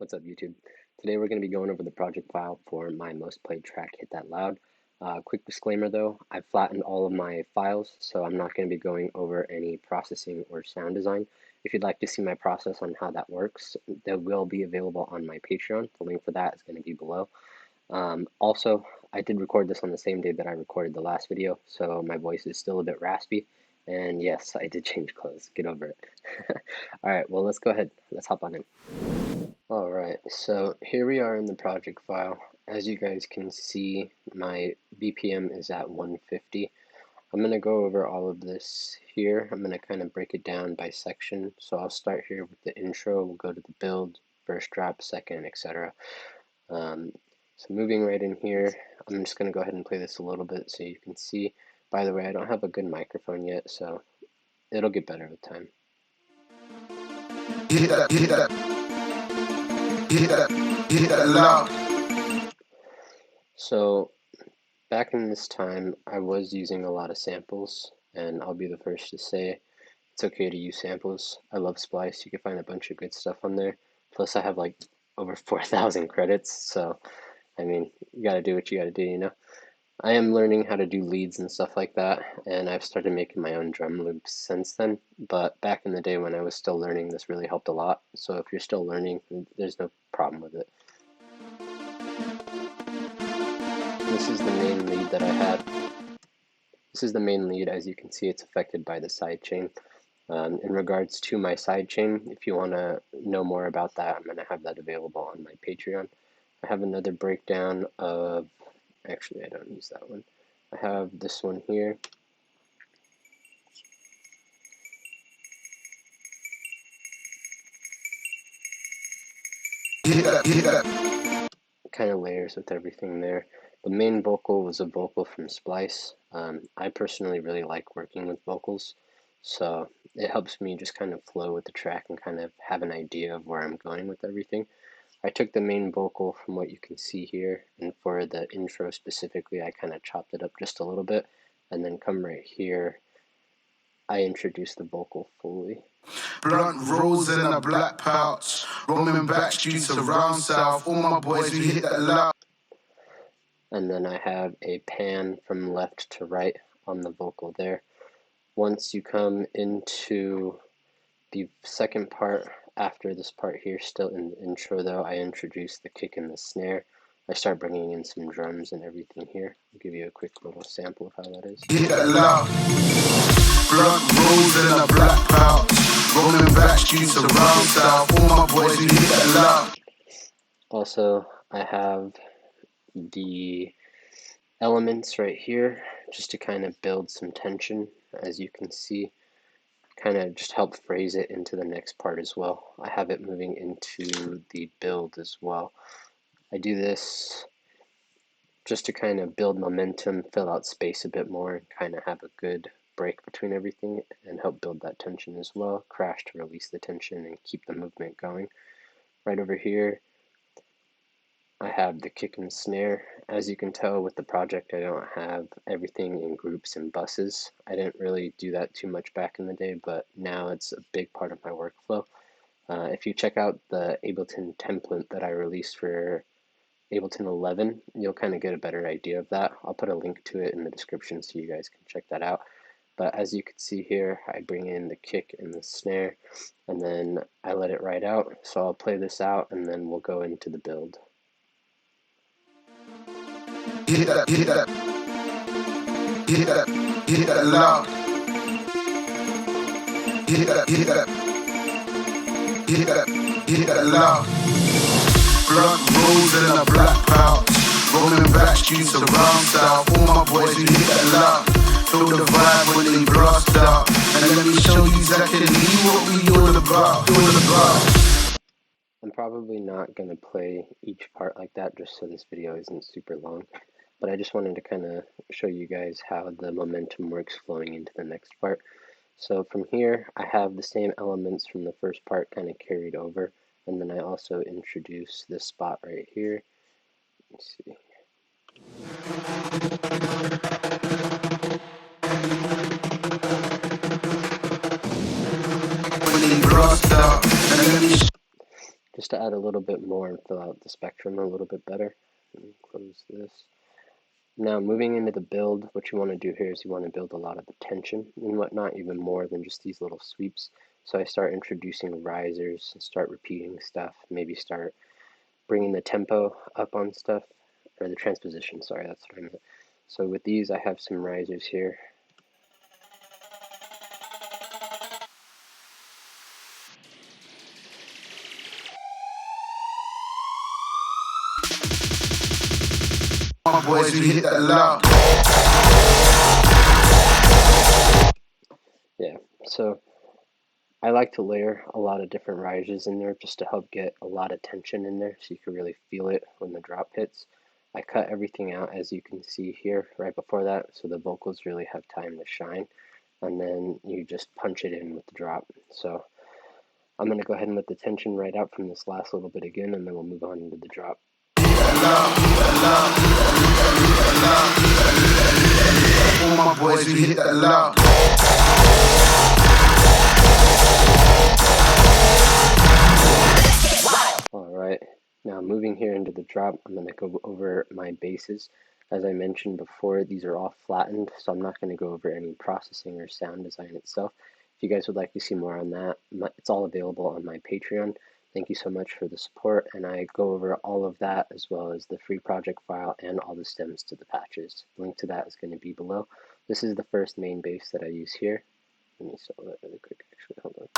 What's up, YouTube? Today we're going to be going over the project file for my most played track, Hit That Loud. Quick disclaimer though, I've flattened all of my files, so I'm not going to be going over any processing or sound design. If you'd like to see my process on how that works, they will be available on my Patreon. The link for that is going to be below. Also, I did record this on the same day that I recorded the last video, so my voice is still a bit raspy. And yes, I did change clothes. Get over it. Alright, well, let's go ahead. Let's hop on in. Alright, so here we are in the project file. As you guys can see, my BPM is at 150. I'm going to go over all of this here. I'm going to kind of break it down by section. So I'll start here with the intro. We'll go to the build, first drop, second, etc. So moving right in here, I'm just going to go ahead and play this a little bit so you can see. By the way, I don't have a good microphone yet, so it'll get better with time. Hit that loud. So back in this time, I was using a lot of samples, and I'll be the first to say it's okay to use samples. I love Splice. You can find a bunch of good stuff on there. Plus, I have like over 4,000 credits, so I mean, you gotta do what you gotta do, you know? I am learning how to do leads and stuff like that, and I've started making my own drum loops since then. But back in the day when I was still learning, this really helped a lot. So if you're still learning, there's no problem with it. This is the main lead that I had. This is the main lead. As you can see, it's affected by the sidechain. In regards to my sidechain, if you want to know more about that, I'm going to have that available on my Patreon. I have another breakdown of, actually I don't use that one. I have this one here. Kind of layers with everything there. The main vocal was a vocal from Splice. I personally really like working with vocals, so it helps me just kind of flow with the track and kind of have an idea of where I'm going with everything. I took the main vocal from what you can see here, and for the intro specifically, I kind of chopped it up just a little bit, and then come right here, I introduced the vocal fully. Blunt rolls in a black pouch, roaming back streets around south, all my boys, we hit that loud. And then I have a pan from left to right on the vocal there. Once you come into the second part, after this part here, still in the intro though, I introduce the kick and the snare. I start bringing in some drums and everything here. I'll give you a quick little sample of how that is. Hit that loud. Blunt rolls in a black pouch, roaming back streets around south, all my boys, we hit that loud. Also, I have the elements right here just to kind of build some tension, as you can see, kind of just help phrase it into the next part as well. I have it moving into the build as well. I do this just to kind of build momentum, fill out space a bit more, and kind of have a good break between everything and help build that tension as well. Crash to release the tension and keep the movement going. Right over here, I have the kick and snare. As you can tell with the project, I don't have everything in groups and buses. I didn't really do that too much back in the day, but now it's a big part of my workflow. If you check out the Ableton template that I released for Ableton 11, you'll kind of get a better idea of that. I'll put a link to it in the description so you guys can check that out. But as you can see here, I bring in the kick and the snare, and then I let it ride out. So I'll play this out, and then we'll go into the build. Hit that loud. Hit that loud. Blunt rolls in a black pouch, roaming back streets around south, all my boys, we hit that loud. Feel the vibe when they blast out, and let me show you exactly what we all about. I'm probably not going to play each part like that just so this video isn't super long, but I just wanted to kind of show you guys how the momentum works flowing into the next part. So from here, I have the same elements from the first part kind of carried over, and then I also introduce this spot right here. Let's see. just to add a little bit more and fill out the spectrum a little bit better. Let me close this. Now moving into the build, what you want to do here is you want to build a lot of the tension and whatnot, even more than just these little sweeps. So I start introducing risers and start repeating stuff, maybe start bringing the tempo up on stuff, or the transposition, sorry, that's what I meant. So with these I have some risers here. My boys, we hit that loud. Yeah, so I like to layer a lot of different risers in there just to help get a lot of tension in there so you can really feel it when the drop hits. I cut everything out, as you can see here right before that, so the vocals really have time to shine, and then you just punch it in with the drop. So I'm going to go ahead and let the tension right out from this last little bit again, and then we'll move on into the drop. All my boys, we hit that loud. Alright, now moving here into the drop, I'm going to go over my basses. As I mentioned before, these are all flattened, so I'm not going to go over any processing or sound design itself. If you guys would like to see more on that, it's all available on my Patreon. Thank you so much for the support, and I go over all of that as well as the free project file and all the stems to the patches. The link to that is going to be below. This is the first main bass that I use here. Let me solve that really quick, actually, hold on.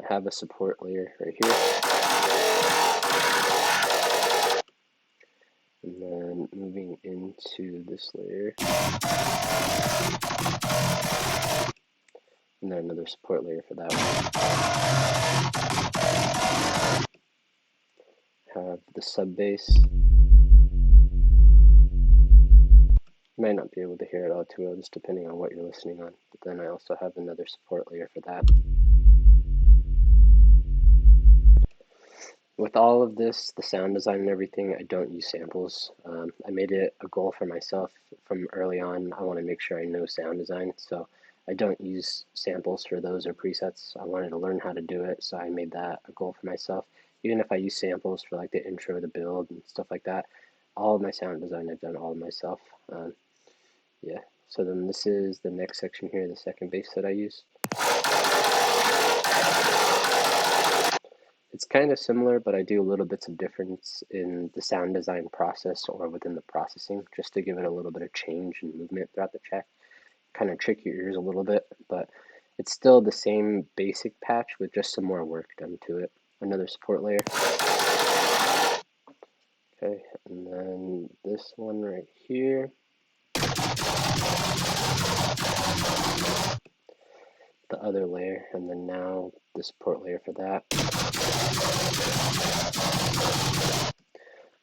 I have a support layer right here. And then moving into this layer. And then another support layer for that one. Have the sub bass. You might not be able to hear it all too well, just depending on what you're listening on. But then I also have another support layer for that. With all of this, the sound design and everything, I don't use samples. I made it a goal for myself from early on. I want to make sure I know sound design, so I don't use samples for those or presets. I wanted to learn how to do it, so I made that a goal for myself. Even if I use samples for like the intro, the build, and stuff like that, all of my sound design I've done all myself. Yeah, so then this is the next section here, the second bass that I use. It's kind of similar, but I do little bits of difference in the sound design process or within the processing, just to give it a little bit of change and movement throughout the track. Kind of trick your ears a little bit, but it's still the same basic patch with just some more work done to it. Another support layer. Okay, and then this one right here. The other layer, and then now the support layer for that.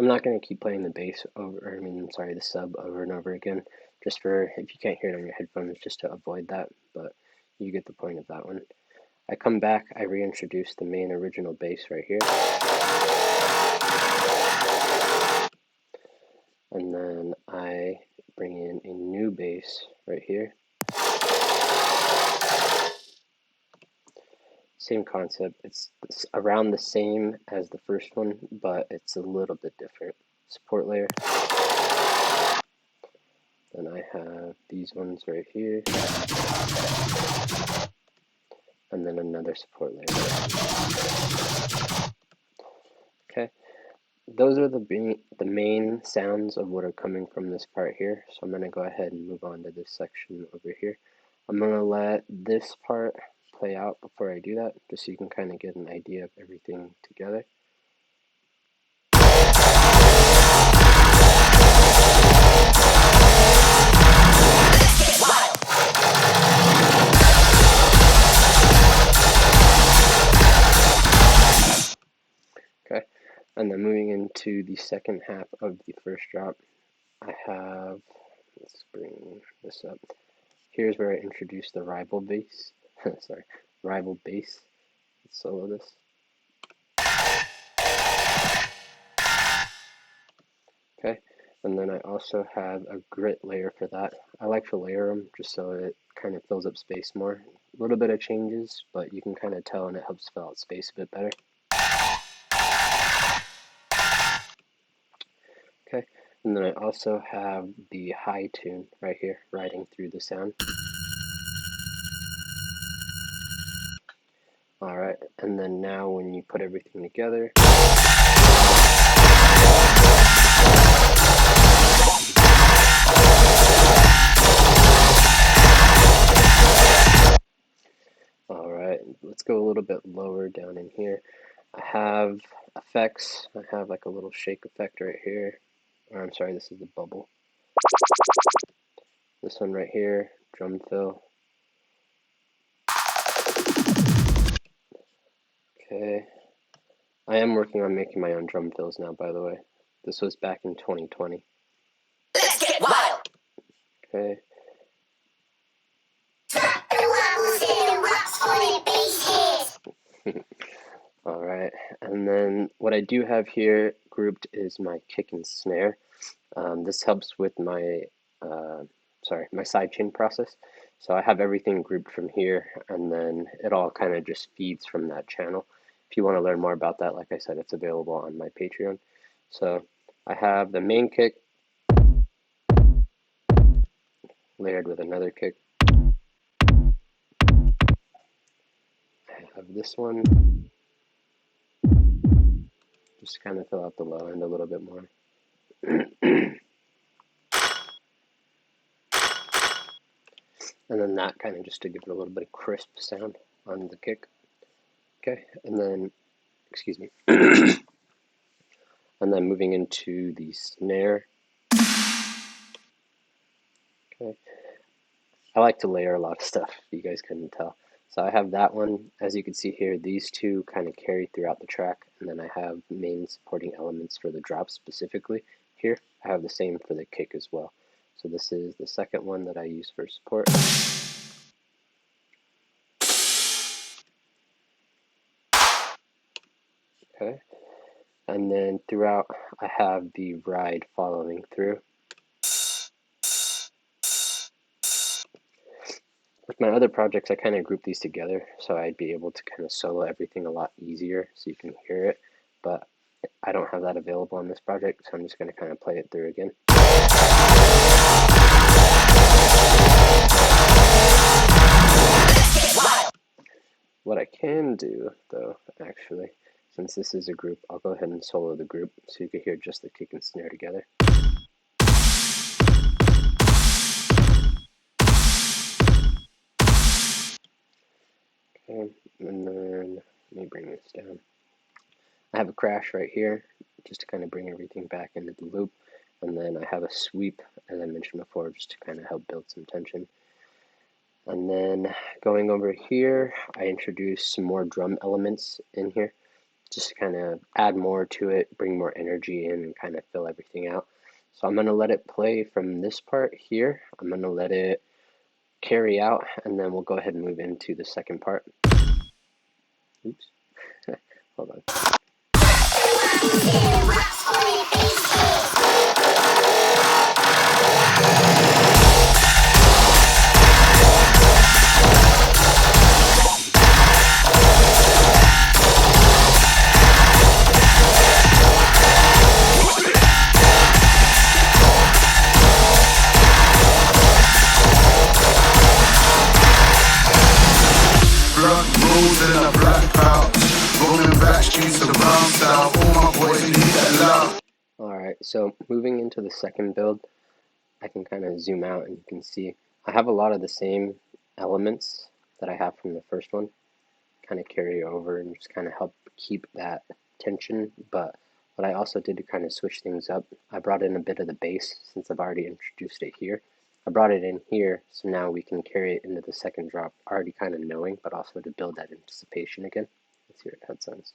I'm not going to keep playing the bass over, the sub over and over again, just for, if you can't hear it on your headphones, just to avoid that, but you get the point of that one. I come back, I reintroduce the main original bass right here. And then I bring in a new bass right here. Same concept, it's around the same as the first one, but it's a little bit different. Support layer. Then I have these ones right here. And then another support layer. Okay, those are the main sounds of what are coming from this part here. So I'm going to go ahead and move on to this section over here. I'm going to let this part play out before I do that, just so you can kind of get an idea of everything together. Okay, and then moving into the second half of the first drop, I have, let's bring this up. Here's where I introduce the rival bass. Sorry, rival bass. Let's solo this. Okay, and then I also have a grit layer for that. I like to layer them just so it kind of fills up space more, A little bit of changes, but you can kind of tell, and it helps fill out space a bit better. Okay, and then I also have the high tune right here, riding through the sound. Alright, and then now when you put everything together, alright, let's go a little bit lower down in here. I have effects. I have like a little shake effect right here. Or I'm sorry, this is the bubble. This one right here, drum fill. Okay. I am working on making my own drum fills now, by the way. This was back in 2020. Let's get wild. Okay. Alright, and then what I do have here grouped is my kick and snare. This helps with my my sidechain process. So I have everything grouped from here, and then it all kind of just feeds from that channel. If you want to learn more about that, like I said, it's available on my Patreon. So I have the main kick layered with another kick. I have this one. Just kind of fill out the low end a little bit more. And then that kind of just to give it a little bit of crisp sound on the kick. Okay, and then, excuse me. And then moving into the snare. Okay, I like to layer a lot of stuff, if you guys couldn't tell. So I have that one. As you can see here, these two kind of carry throughout the track, and then I have main supporting elements for the drop specifically. Here, I have the same for the kick as well. So this is the second one that I use for support. Okay, and then throughout I have the ride following through. With my other projects, I kind of group these together so I'd be able to kind of solo everything a lot easier so you can hear it, but I don't have that available on this project, so I'm just going to kind of play it through again. What I can do, though, actually, since this is a group, I'll go ahead and solo the group so you can hear just the kick and snare together. Okay, and then let me bring this down. I have a crash right here just to kind of bring everything back into the loop, and then I have a sweep, as I mentioned before, just to kind of help build some tension. And then going over here, I introduced some more drum elements in here, just to kind of add more to it, bring more energy in, and kind of fill everything out. So I'm going to let it play from this part here. I'm going to let it carry out, and then we'll go ahead and move into the second part. Oops. Hold on. Alright, so moving into the second build, I can kind of zoom out and you can see I have a lot of the same elements that I have from the first one, kind of carry over and just kind of help keep that tension. But what I also did to kind of switch things up, I brought in a bit of the bass since I've already introduced it here. I brought it in here, so now we can carry it into the second drop, already kind of knowing, but also to build that anticipation again. Let's hear how it sounds.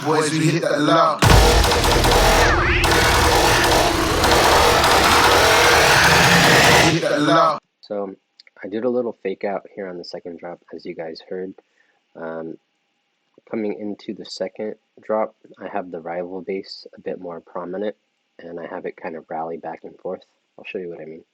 Boys, we hit that love. hit that loud. So I did a little fake out here on the second drop, as you guys heard. Coming into the second drop, I have the rival bass a bit more prominent, and I have it kind of rally back and forth. I'll show you what I mean.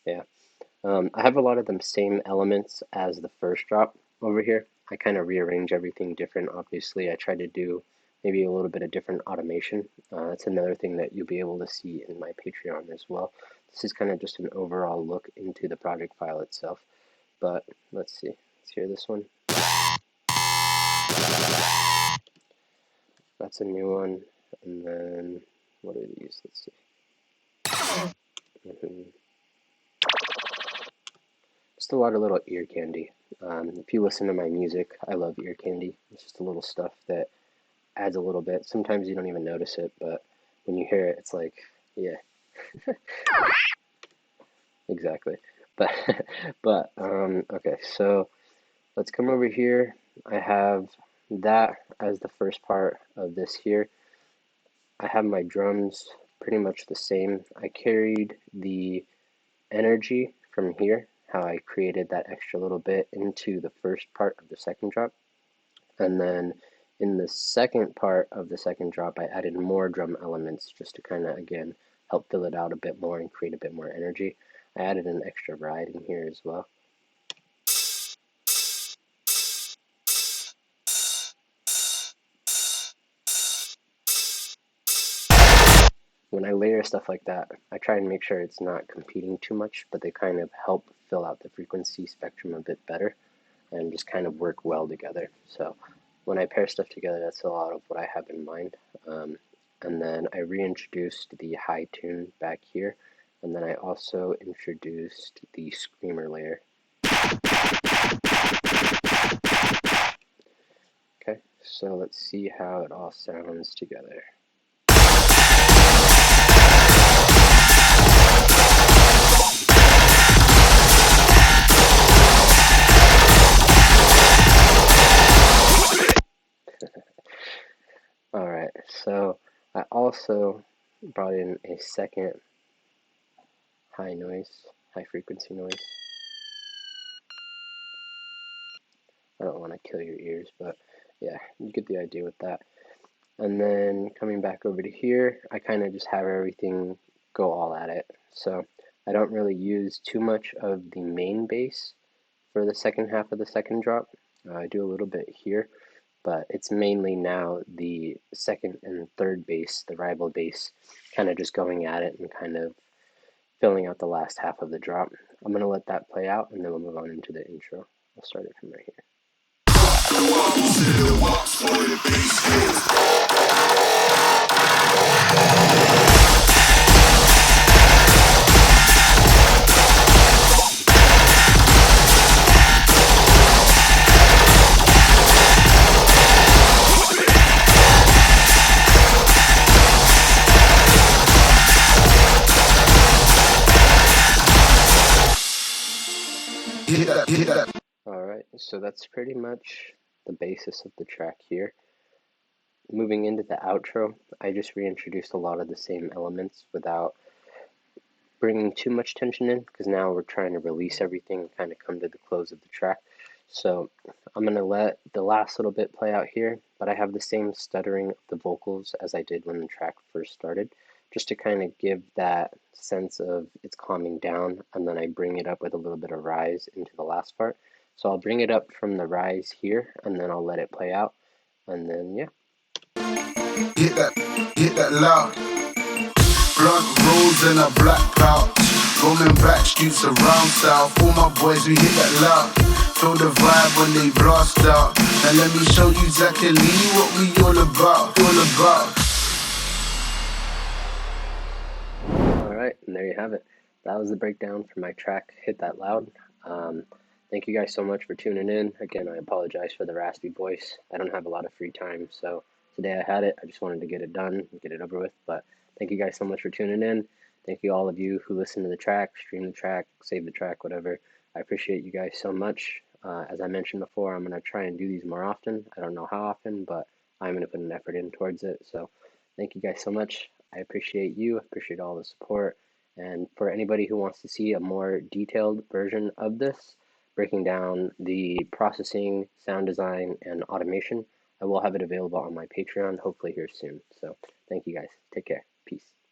Yeah, I have a lot of them same elements as the first drop over here. I kind of rearrange everything different. Obviously, I try to do maybe a little bit of different automation. That's another thing that you'll be able to see in my Patreon as well. This is kind of just an overall look into the project file itself. But let's see. Let's hear this one. That's a new one. And then what are these? Let's see. Just a lot of little ear candy. If you listen to my music, I love ear candy. It's just a little stuff that adds a little bit. Sometimes you don't even notice it, but when you hear it, it's like, yeah. Exactly. But okay, so let's come over here. I have that as the first part of this here. I have my drums pretty much the same. I carried the energy from here, how I created that extra little bit, into the first part of the second drop. And then in the second part of the second drop, I added more drum elements just to kind of, again, help fill it out a bit more and create a bit more energy. I added an extra ride in here as well. When I layer stuff like that, I try and make sure it's not competing too much, but they kind of help fill out the frequency spectrum a bit better and just kind of work well together. So when I pair stuff together, that's a lot of what I have in mind. And then I reintroduced the high tune back here, and then I also introduced the screamer layer. Okay, so let's see how it all sounds together. Alright, so I also brought in a second high frequency noise. I don't want to kill your ears, but yeah, you get the idea with that. And then coming back over to here, I kind of just have everything go all at it. So I don't really use too much of the main bass for the second half of the second drop. I do a little bit here, but it's mainly now the second and third bass, the rival bass, kind of just going at it and kind of filling out the last half of the drop. I'm going to let that play out, and then we'll move on into the intro. I'll start it from right here. Alright, so that's pretty much the basis of the track here. Moving into the outro, I just reintroduced a lot of the same elements without bringing too much tension in, because now we're trying to release everything and kind of come to the close of the track. So I'm going to let the last little bit play out here, but I have the same stuttering of the vocals as I did when the track first started, just to kind of give that sense of it's calming down, and then I bring it up with a little bit of rise into the last part. So I'll bring it up from the rise here, and then I'll let it play out, and then yeah. Hit that loud. Blunt rolls in a black pouch. Roaming back streets around south. All my boys, we hit that loud. Feel the vibe when they blast out. Now let me show you exactly what we all about. Alright, and there you have it. That was the breakdown for my track, Hit That Loud. Thank you guys so much for tuning in. Again, I apologize for the raspy voice. I don't have a lot of free time, so today I had it. I just wanted to get it done and get it over with. But thank you guys so much for tuning in. Thank you all of you who listen to the track, stream the track, save the track, whatever. I appreciate you guys so much. As I mentioned before, I'm going to try and do these more often. I don't know how often, but I'm going to put an effort in towards it. So thank you guys so much. I appreciate you. I appreciate all the support. And for anybody who wants to see a more detailed version of this, breaking down the processing, sound design, and automation, I will have it available on my Patreon, hopefully here soon. So thank you guys. Take care. Peace.